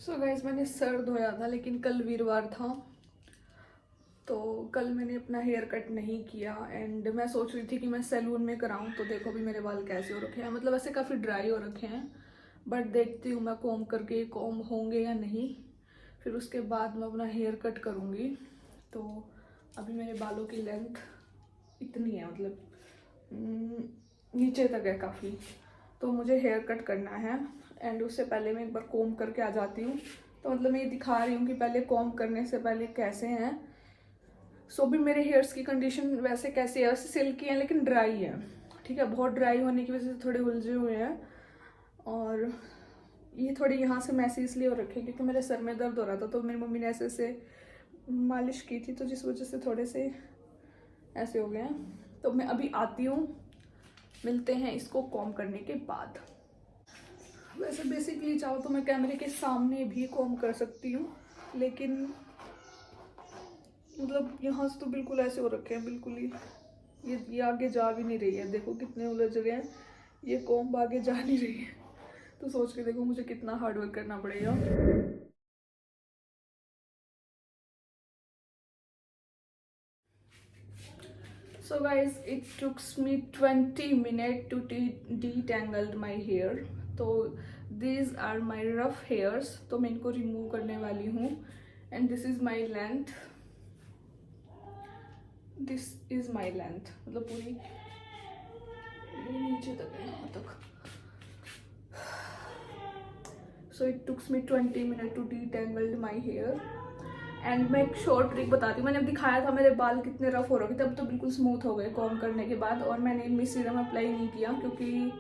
So guys, मैंने sir धोया था लेकिन कल वीरवार था तो कल मैंने अपना हेयर कट नहीं किया। एंड मैं सोच रही थी कि मैं सैलून में कराऊं। तो देखो भी मेरे बाल कैसे हो रखे हैं, मतलब ऐसे काफ़ी ड्राई हो रखे हैं। बट देखती हूँ मैं कॉम्ब करके कॉम्ब होंगे या नहीं, फिर उसके बाद मैं अपना हेयर कट करूँगी। तो अभी मेरे बालों की लेंथ इतनी है, मतलब नीचे तक है काफ़ी। तो मुझे हेयर कट करना है एंड उससे पहले मैं एक बार कॉम्ब करके आ जाती हूँ। तो मतलब मैं ये दिखा रही हूँ कि पहले कॉम्ब करने से पहले कैसे हैं। सो भी मेरे हेयर्स की कंडीशन वैसे कैसी है, वैसे सिल्की है लेकिन ड्राई है। ठीक है, बहुत ड्राई होने की वजह से थोड़े उलझे हुए हैं। और ये थोड़ी यहाँ से मैसी इसलिए हो रखे क्योंकि मेरे सर में दर्द हो रहा था, तो मेरी मम्मी ने ऐसे ऐसे मालिश की थी, तो जिस वजह से थोड़े से ऐसे हो गए हैं। तो मैं अभी आती हूँ, मिलते हैं इसको कॉम्ब करने के बाद। वैसे बेसिकली चाहो तो मैं कैमरे के सामने भी कॉम्ब कर सकती हूँ, लेकिन मतलब यहाँ से तो बिल्कुल ऐसे हो रखे हैं, बिल्कुल ही ये आगे जा भी नहीं रही है। देखो कितने उलझ गए हैं, ये कॉम्ब आगे जा नहीं रही है। तो सोच के देखो मुझे कितना हार्ड वर्क करना पड़ेगा। So guys, it took me 20 minutes to detangle my hair. तो these are my rough hairs, तो मैं इनको रिमूव करने वाली हूँ। And this is my length, this is my length, मतलब पूरी ये नीचे तक है, यहाँ तक। So it takes me 20 minute to detangled my hair. And मैं एक शॉर्ट ट्रिक बताती हूँ। मैंने अब दिखाया था मेरे बाल कितने रफ हो रखे थे, अब तो बिल्कुल स्मूथ हो गए कॉम्ब करने के बाद। और मैंने इनमें सीरम अप्लाई नहीं किया क्योंकि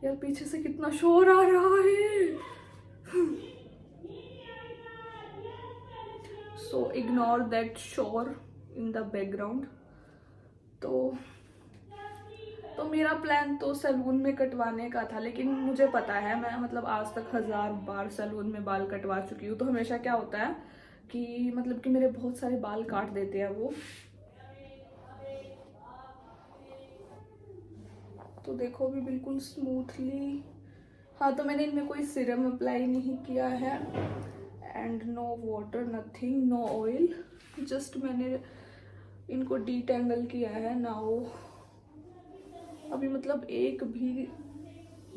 यार पीछे से कितना शोर आ रहा है। सो इग्नोर दैट शोर इन द बैकग्राउंड। तो मेरा प्लान तो सैलून में कटवाने का था, लेकिन मुझे पता है मैं मतलब आज तक 1000 बार सैलून में बाल कटवा चुकी हूँ। तो हमेशा क्या होता है कि मतलब कि मेरे बहुत सारे बाल काट देते हैं वो। तो देखो भी बिल्कुल स्मूथली। हाँ, तो मैंने इनमें कोई सीरम अप्लाई नहीं किया है and no water, nothing, no oil. Just मैंने इनको डिटेंगल किया है नाउ। अभी मतलब एक भी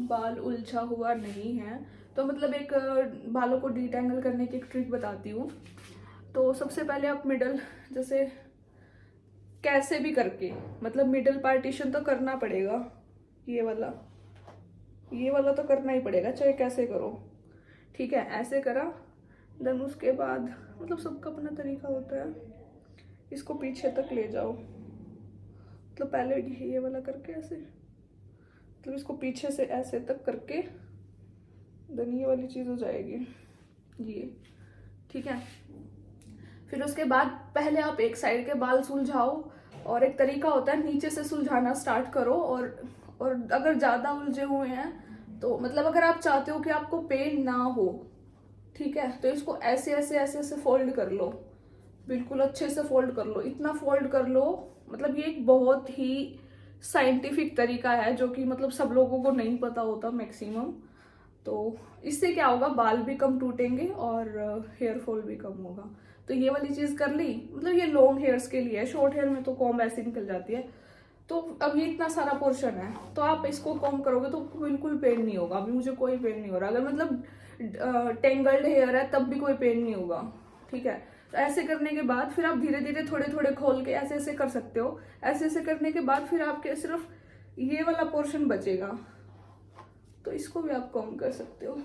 बाल उलझा हुआ नहीं है। तो मतलब एक बालों को डिटेंगल करने की एक ट्रिक बताती हूँ। तो सबसे पहले आप मिडल, जैसे कैसे भी करके, मतलब मिडल पार्टीशन तो करना पड़ेगा। ये वाला तो करना ही पड़ेगा चाहे कैसे करो। ठीक है, ऐसे करा। देन उसके बाद मतलब सबका अपना तरीका होता है। इसको पीछे तक ले जाओ, मतलब पहले ये वाला करके ऐसे, मतलब इसको पीछे से ऐसे तक करके देन ये वाली चीज़ हो जाएगी ये। ठीक है, फिर उसके बाद पहले आप एक साइड के बाल सुलझाओ। और एक तरीका होता है नीचे से सुलझाना स्टार्ट करो। और अगर ज़्यादा उलझे हुए हैं तो मतलब अगर आप चाहते हो कि आपको पेन ना हो, ठीक है, तो इसको ऐसे ऐसे ऐसे ऐसे फोल्ड कर लो। बिल्कुल अच्छे से फोल्ड कर लो, इतना फोल्ड कर लो। मतलब ये एक बहुत ही साइंटिफिक तरीका है जो कि मतलब सब लोगों को नहीं पता होता मैक्सिमम। तो इससे क्या होगा, बाल भी कम टूटेंगे और हेयर फॉल भी कम होगा। तो ये वाली चीज कर ली। मतलब ये लॉन्ग हेयर्स के लिए है, शॉर्ट हेयर में तो कॉम्ब ऐसे निकल जाती है। तो अब ये इतना सारा पोर्शन है, तो आप इसको कॉम्ब करोगे तो बिल्कुल पेन नहीं होगा। अभी मुझे कोई पेन नहीं हो रहा। अगर मतलब टेंगल्ड हेयर है तब भी कोई पेन नहीं होगा। ठीक है, तो ऐसे करने के बाद फिर आप धीरे धीरे थोड़े थोड़े खोल के ऐसे ऐसे कर सकते हो। ऐसे ऐसे करने के बाद फिर आपके सिर्फ ये वाला पोर्शन बचेगा, तो इसको भी आप कॉम्ब कर सकते हो।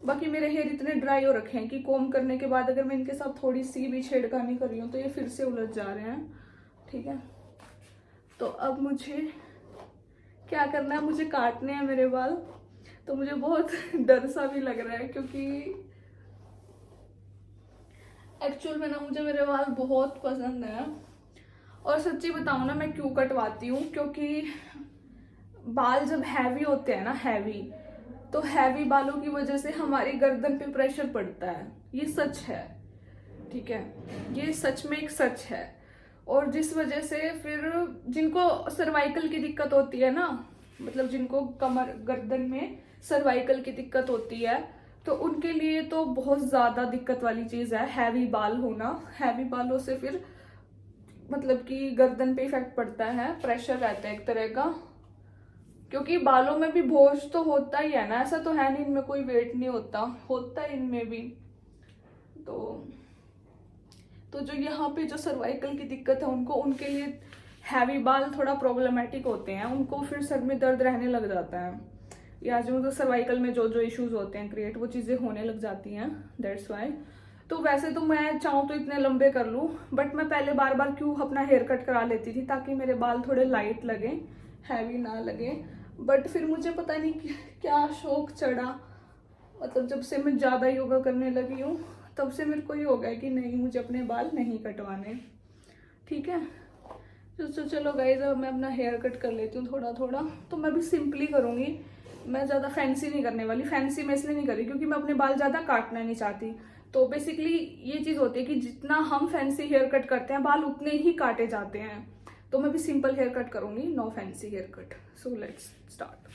बाकी मेरे हेयर इतने ड्राई हो रखे हैं कि कॉम्ब करने के बाद अगर मैं इनके साथ थोड़ी सी भी छेड़खानी कर रही हूँ तो ये फिर से उलझ जा रहे हैं। ठीक है, तो अब मुझे क्या करना है, मुझे काटने हैं मेरे बाल। तो मुझे बहुत डर सा भी लग रहा है क्योंकि एक्चुअल में ना मुझे मेरे बाल बहुत पसंद है। और सच्ची बताऊं ना, मैं क्यों कटवाती हूँ, क्योंकि बाल जब हैवी होते हैं ना, हैवी, तो हैवी बालों की वजह से हमारी गर्दन पे प्रेशर पड़ता है। ये सच है, ठीक है, ये सच में एक सच है। और जिस वजह से फिर जिनको सर्वाइकल की दिक्कत होती है ना, मतलब जिनको कमर गर्दन में सर्वाइकल की दिक्कत होती है, तो उनके लिए तो बहुत ज़्यादा दिक्कत वाली चीज़ है हैवी बाल होना। हैवी बालों से फिर मतलब कि गर्दन पे इफेक्ट पड़ता है, प्रेशर रहता है एक तरह का, क्योंकि बालों में भी बोझ तो होता ही है ना, ऐसा तो है नहीं इनमें कोई वेट नहीं होता, होता है इनमें भी। तो जो यहाँ पे जो सर्वाइकल की दिक्कत है उनको, उनके लिए हैवी बाल थोड़ा प्रॉब्लमेटिक होते हैं, उनको फिर सर में दर्द रहने लग जाता है, या जो मतलब सर्वाइकल में जो जो इश्यूज होते हैं क्रिएट, वो चीज़ें होने लग जाती हैं, दैट्स वाई। तो वैसे तो मैं चाहूँ तो इतने लंबे कर लूँ, बट मैं पहले बार बार क्यों अपना हेयर कट करा लेती थी ताकि मेरे बाल थोड़े लाइट लगे, हैवी ना लगे। बट फिर मुझे पता नहीं क्या शौक चढ़ा, मतलब जब से मैं ज़्यादा योगा करने लगी हूँ तब से मेरे को ये हो गया कि नहीं, मुझे अपने बाल नहीं कटवाने। ठीक है, तो चलो गाइस, अब मैं अपना हेयर कट कर लेती हूँ थोड़ा थोड़ा। तो मैं भी सिंपली करूँगी, मैं ज़्यादा फैंसी नहीं करने वाली। फैंसी मैं इसलिए नहीं कर रही क्योंकि मैं अपने बाल ज़्यादा काटना नहीं चाहती। तो बेसिकली ये चीज़ होती है कि जितना हम फैंसी हेयर कट करते हैं बाल उतने ही काटे जाते हैं। तो मैं भी सिंपल हेयर कट करूँगी, no fancy hair cut. So let's start.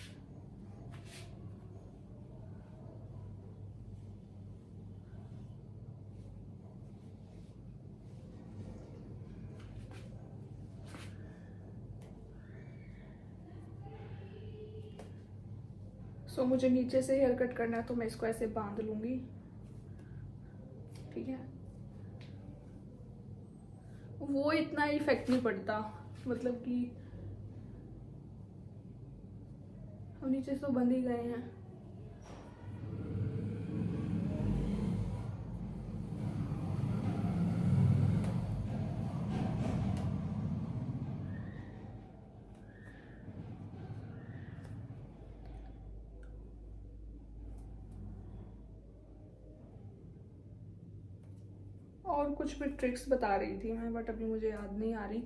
So मुझे नीचे से हेयर कट करना है तो मैं इसको ऐसे बांध लूँगी, ठीक है। वो इतना इफेक्ट नहीं पड़ता, मतलब कि हम नीचे से तो बंद ही गए हैं। और कुछ भी ट्रिक्स बता रही थी मैं, बट अभी मुझे याद नहीं आ रही।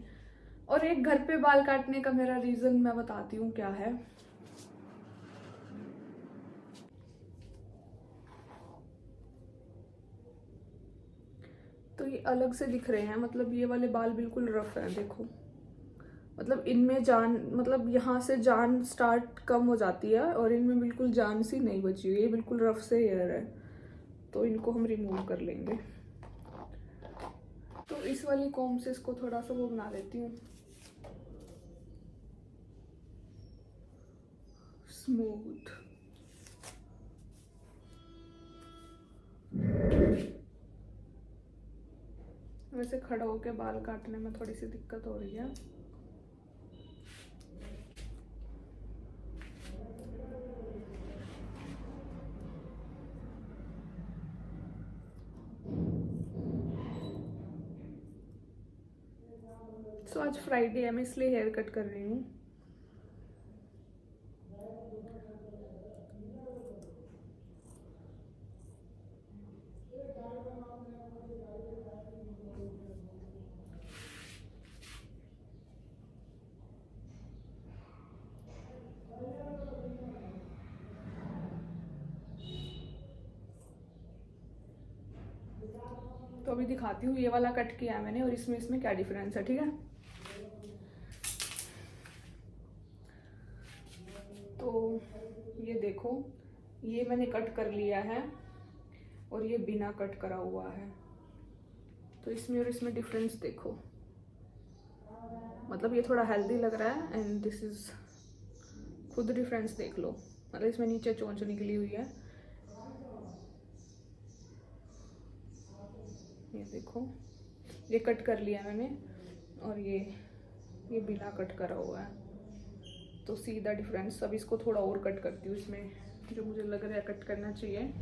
और एक घर पे बाल काटने का मेरा रीज़न मैं बताती हूँ क्या है। तो ये अलग से दिख रहे हैं, मतलब ये वाले बाल बिल्कुल रफ है, देखो। मतलब इनमें जान, मतलब यहाँ से जान स्टार्ट कम हो जाती है और इनमें बिल्कुल जान सी नहीं बची हुई, ये बिल्कुल रफ से हेयर है। तो इनको हम रिमूव कर लेंगे। तो इस वाली कॉम्ब से इसको थोड़ा सा वो बना देती हूँ, स्मूथ। वैसे खड़ा होके बाल काटने में थोड़ी सी दिक्कत हो रही है। सो आज फ्राइडे है, मैं इसलिए हेयर कट कर रही हूँ। तो अभी दिखाती हूँ ये वाला कट किया है मैंने और इसमें क्या डिफरेंस है, ठीक है। तो ये देखो, ये मैंने कट कर लिया है और ये बिना कट करा हुआ है। तो इसमें और इसमें डिफरेंस देखो, मतलब ये थोड़ा हेल्दी लग रहा है एंड दिस इज, खुद डिफरेंस देख लो। मतलब इसमें नीचे चोंच निकली हुई है, ये देखो, ये कट कर लिया मैंने और ये बिना कट करा हुआ है। तो सीधा डिफरेंस। अब इसको थोड़ा और कट करती हूँ, इसमें जो मुझे लग रहा है कट करना चाहिए।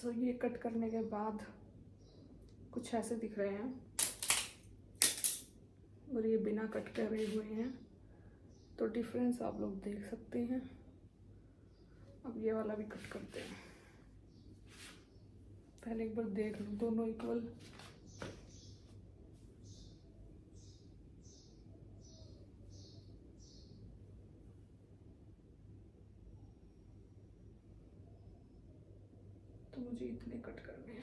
सो ये कट करने के बाद कुछ ऐसे दिख रहे हैं और ये बिना कट करे हुए हैं, तो डिफरेंस आप लोग देख सकते हैं। अब ये वाला भी कट करते हैं। पहले एक बार देख लूँ दोनों इक्वल। तो मुझे इतने कट करने हैं।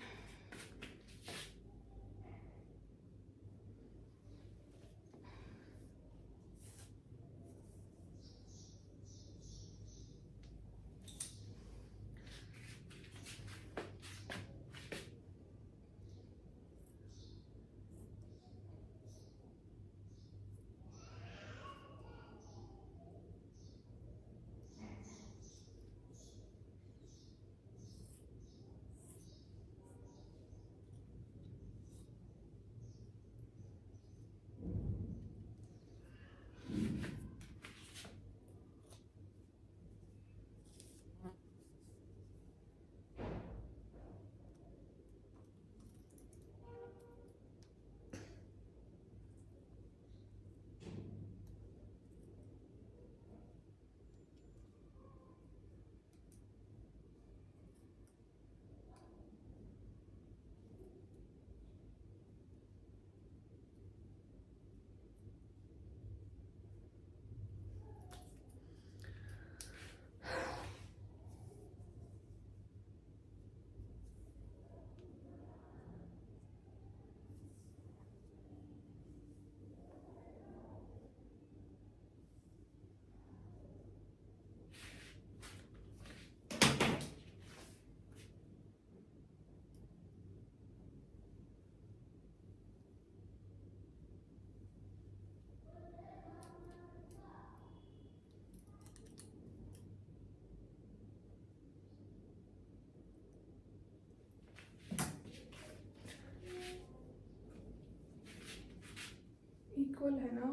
इक्वल है ना?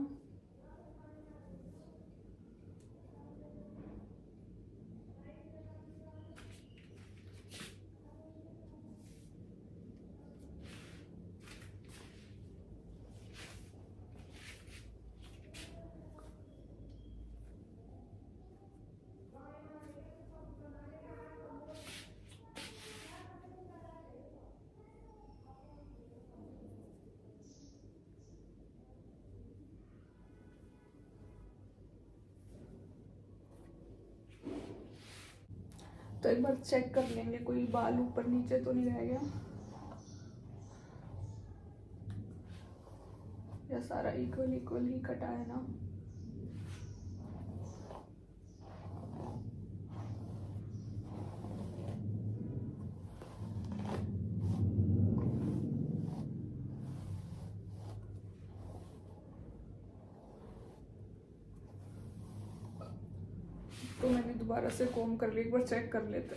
तो एक बार चेक कर लेंगे कोई बाल ऊपर नीचे तो नहीं रह गया, या सारा इक्वल इक्वल ही कटा है ना। तो मैंने दोबारा से कोम कर लिया, एक बार चेक कर लेते।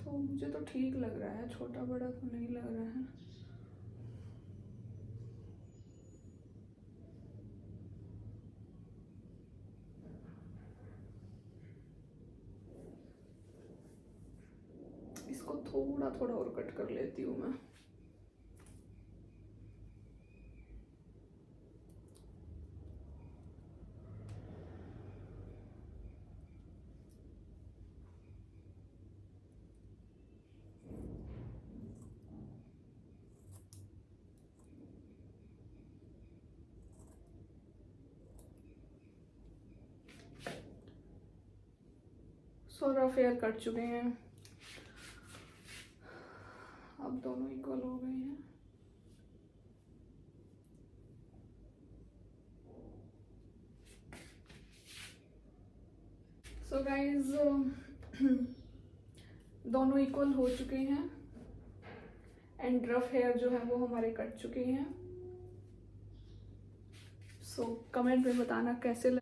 तो मुझे तो ठीक लग रहा है, छोटा बड़ा तो नहीं लग रहा है। इसको थोड़ा थोड़ा और कट कर लेती हूँ मैं। रफ हेयर कट चुके हैं, अब दोनों इक्वल हो गए हैं। सो गाइज दोनों इक्वल हो चुके हैं एंड रफ हेयर जो है वो हमारे कट चुके हैं। सो कमेंट में बताना कैसे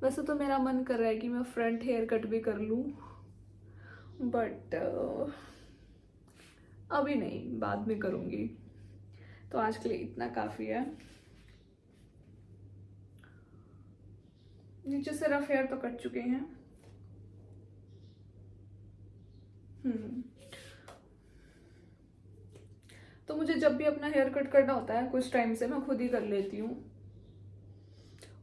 वैसे तो मेरा मन कर रहा है कि मैं फ्रंट हेयर कट भी कर लूँ, बट अभी नहीं, बाद में करूँगी। तो आज के लिए इतना काफ़ी है। नीचे से रफ हेयर तो कट चुके हैं। तो मुझे जब भी अपना हेयर कट करना होता है कुछ टाइम से, मैं खुद ही कर लेती हूँ।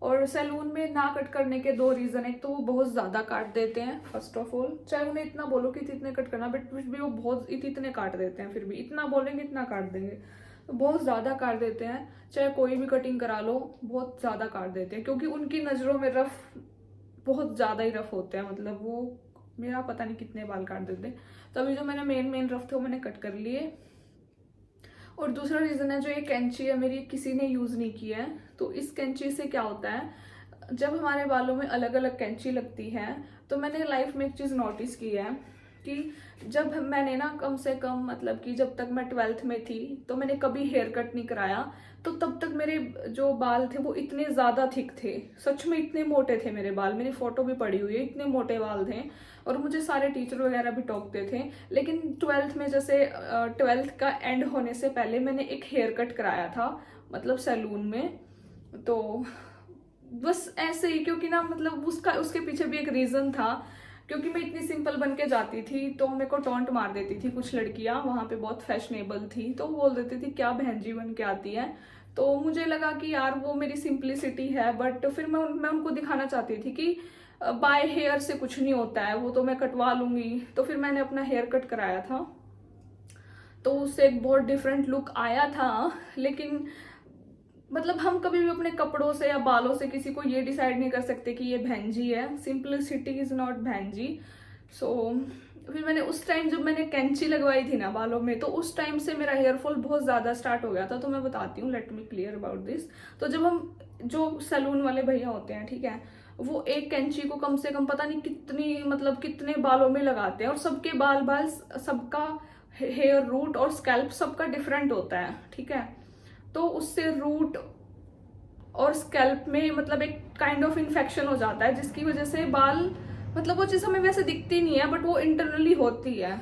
और सैलून में ना कट करने के दो रीज़न, एक तो वो बहुत ज़्यादा काट देते हैं फर्स्ट ऑफ ऑल, चाहे उन्हें इतना बोलो कि इतने कट करना, बट फिर भी वो बहुत इतने काट देते हैं, फिर भी इतना बोलेंगे इतना काट देंगे, तो बहुत ज़्यादा काट देते हैं। चाहे कोई भी कटिंग करा लो बहुत ज़्यादा काट देते हैं, क्योंकि उनकी नज़रों में रफ बहुत ज़्यादा ही रफ होते हैं, मतलब वो मेरा पता नहीं कितने बाल काट देते हैं। तो अभी जो मैंने मेन रफ थे वो मैंने कट कर लिए। और दूसरा रीज़न है, जो ये कैंची है मेरी किसी ने यूज़ नहीं किया है। तो इस कैंची से क्या होता है, जब हमारे बालों में अलग अलग कैंची लगती है, तो मैंने लाइफ में एक चीज़ नोटिस की है कि जब मैंने ना कम से कम मतलब कि जब तक मैं 12th में थी तो मैंने कभी हेयर कट नहीं कराया, तो तब तक मेरे जो बाल थे वो इतने ज़्यादा थिक थे, सच में इतने मोटे थे मेरे बाल, मेरी फोटो भी पड़ी हुई है, इतने मोटे बाल थे। और मुझे सारे टीचर वगैरह भी टोकते थे। लेकिन 12th में जैसे 12th का एंड होने से पहले मैंने एक हेयर कट कराया था, मतलब सैलून में। तो बस ऐसे ही, क्योंकि ना मतलब उसके पीछे भी एक रीज़न था, क्योंकि मैं इतनी सिंपल बन के जाती थी तो मेरे को टॉन्ट मार देती थी कुछ लड़कियां, वहाँ पे बहुत फैशनेबल थी, तो वो बोल देती थी क्या बहन जी बन के आती है। तो मुझे लगा कि यार वो मेरी सिंप्लिसिटी है, बट फिर मैं उनको दिखाना चाहती थी कि बाय हेयर से कुछ नहीं होता है, वो तो मैं कटवा लूंगी। तो फिर मैंने अपना हेयर कट कराया था, तो उससे एक बहुत डिफरेंट लुक आया था। लेकिन मतलब हम कभी भी अपने कपड़ों से या बालों से किसी को ये डिसाइड नहीं कर सकते कि ये भैंजी है, सिंपलिसिटी इज नॉट भैंजी। सो फिर मैंने उस टाइम जब मैंने कैंची लगवाई थी ना बालों में, तो उस टाइम से मेरा हेयर फॉल बहुत ज़्यादा स्टार्ट हो गया था। तो मैं बताती हूँ, let me clear about this. तो जब हम जो सैलून वाले भैया होते हैं, ठीक है, वो एक कैंची को कम से कम पता नहीं कितनी मतलब कितने बालों में लगाते हैं, और सबके बाल सबका हेयर रूट और स्कैल्प सबका डिफरेंट होता है, ठीक है। तो उससे रूट और स्कैल्प में मतलब एक काइंड ऑफ इन्फेक्शन हो जाता है, जिसकी वजह से बाल मतलब वो चीज़ हमें वैसे दिखती नहीं है, बट वो इंटरनली होती है।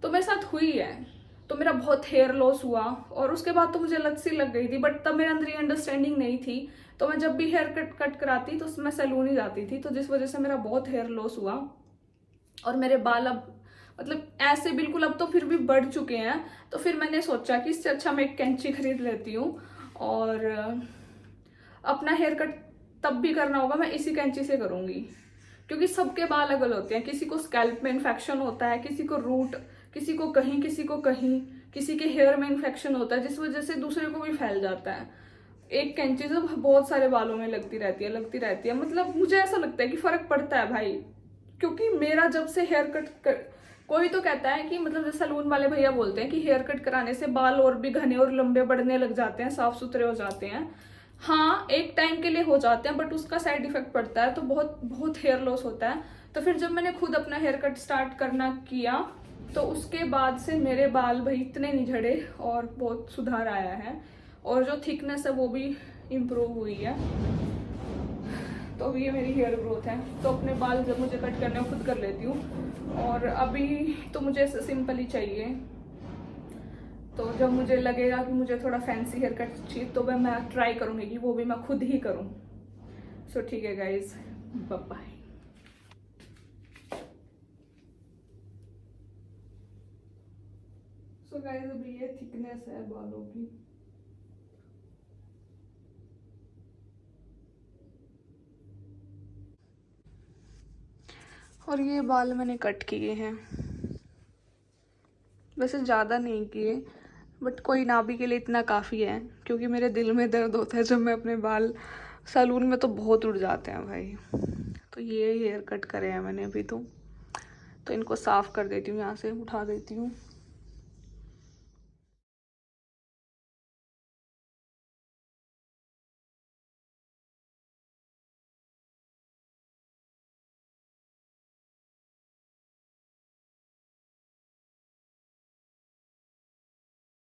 तो मेरे साथ हुई है, तो मेरा बहुत हेयर लॉस हुआ, और उसके बाद तो मुझे लत सी लग गई थी, बट तब मेरे अंदर ये अंडरस्टैंडिंग नहीं थी। तो मैं जब भी हेयर कट कराती तो मैं सैलून ही जाती थी, तो जिस वजह से मेरा बहुत हेयर लॉस हुआ। और मेरे बाल अब मतलब ऐसे बिल्कुल अब तो फिर भी बढ़ चुके हैं। तो फिर मैंने सोचा कि इससे अच्छा मैं एक कैंची खरीद लेती हूँ, और अपना हेयर कट तब भी करना होगा मैं इसी कैंची से करूँगी, क्योंकि सबके बाल अलग होते हैं। किसी को स्कैल्प में इन्फेक्शन होता है, किसी को रूट, किसी को कहीं, किसी को कहीं, किसी के हेयर में इन्फेक्शन होता है, जिस वजह से दूसरे को भी फैल जाता है। एक कैंची जब बहुत सारे बालों में लगती रहती है, मतलब मुझे ऐसा लगता है कि फर्क पड़ता है भाई। क्योंकि मेरा जब से हेयर कट कोई तो कहता है कि मतलब जैसे सैलून वाले भैया बोलते हैं कि हेयर कट कराने से बाल और भी घने और लंबे बढ़ने लग जाते हैं, साफ सुथरे हो जाते हैं। हाँ, एक टाइम के लिए हो जाते हैं, बट उसका साइड इफेक्ट पड़ता है, तो बहुत बहुत हेयर लॉस होता है। तो फिर जब मैंने खुद अपना हेयर कट स्टार्ट करना किया, तो उसके बाद से मेरे बाल भाई इतने नहीं झड़े, और बहुत सुधार आया है, और जो थिकनेस है वो भी इम्प्रूव हुई है। तो अभी ये मेरी हेयर ग्रोथ है। तो अपने बाल जब मुझे कट करने खुद कर लेती हूँ, और अभी तो मुझे ऐसे सिंपल ही चाहिए। तो जब मुझे लगेगा कि मुझे थोड़ा फैंसी हेयर कट चाहिए, तो मैं ट्राई करूँगी कि वो भी मैं खुद ही करूँ। सो ठीक है guys, bye bye. So guys अभी ये थिकनेस है बालों की। और ये बाल मैंने कट किए हैं, वैसे ज़्यादा नहीं किए, बट कोई नाभि के लिए इतना काफ़ी है, क्योंकि मेरे दिल में दर्द होता है जब मैं अपने बाल सैलून में तो बहुत उड़ जाते हैं भाई। तो ये हेयर कट करे हैं मैंने अभी, तो इनको साफ़ कर देती हूँ, यहाँ से उठा देती हूँ।